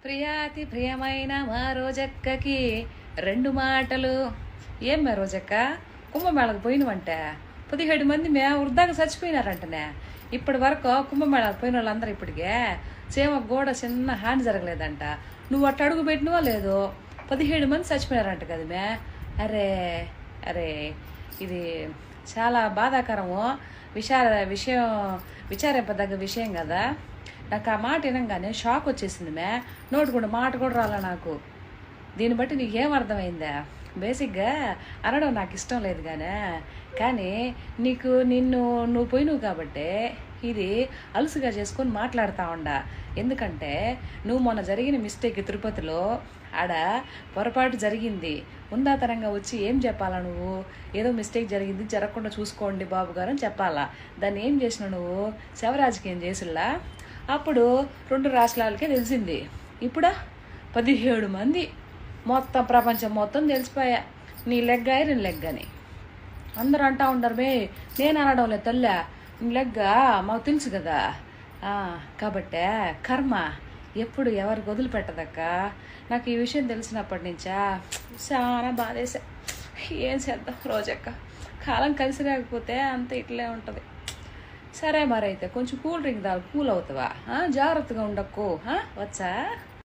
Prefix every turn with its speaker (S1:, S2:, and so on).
S1: ప్రియాతి ప్రియమైన మా రోజక్కకి రెండు మాటలు. ఏం మే రోజక్క, కుంభమేళకు పోయినవంట 17 మంది వృద్ధాగా చచ్చిపోయినారంటనే. ఇప్పటి వరకు కుంభమేళకు పోయిన వాళ్ళందరూ ఇప్పటికే చేమ గోడ చిన్న హాని జరగలేదంట. నువ్వు అట్ట అడుగు పెట్టినవా లేదు, 17 మంది చచ్చిపోయినారంట కదా మే. అరే అరే, ఇది చాలా బాధాకరము, విచారింపదగ్గ విషయం కదా. నాకు ఆ మాట వినంగానే షాక్ వచ్చేసింది మే. నోటు మాట కూడా రాలా నాకు. దీన్ని బట్టి నీకేం అర్థమైందా? బేసిక్గా అనడం నాకు ఇష్టం లేదు కానీ నువ్వు పోయినవు కాబట్టి ఇది అలుసుగా చేసుకొని మాట్లాడుతూ ఉండా. ఎందుకంటే నువ్వు మొన్న జరిగిన మిస్టేక్ తిరుపతిలో ఆడ పొరపాటు జరిగింది, ఉందాతనంగా వచ్చి ఏం చెప్పాలా? నువ్వు ఏదో మిస్టేక్ జరిగింది, జరగకుండా చూసుకోండి బాబు గారు అని చెప్పాలా. దాన్ని ఏం చేసినావు నువ్వు? శవరాజుకి ఏం చేసిల్లా? అప్పుడు 2 రాష్ట్రాలకే తెలిసింది. ఇప్పుడు 17 మంది, మొత్తం ప్రపంచం మొత్తం తెలిసిపోయా నీ లెగ్గ ఐరన్ లెగ్ అని. అందరూ అంటా ఉండరు మే, నేను అనడం లేదు తల్లా, నీ లెగ్గ మాకు తెలుసు కదా. కాబట్టే కర్మ ఎప్పుడు ఎవరికి వదిలిపెట్టదక్క. నాకు ఈ విషయం తెలిసినప్పటి నుంచా చాలా బాధేసా. ఏం చేద్దాం రోజక్క, కాలం కలిసి రాకపోతే అంత ఇట్లే ఉంటుంది. సరే మరైతే కొంచెం కూల్ డ్రింక్ తాగు, కూల్ అవుతావా? జాగ్రత్తగా ఉండకు వచ్చా.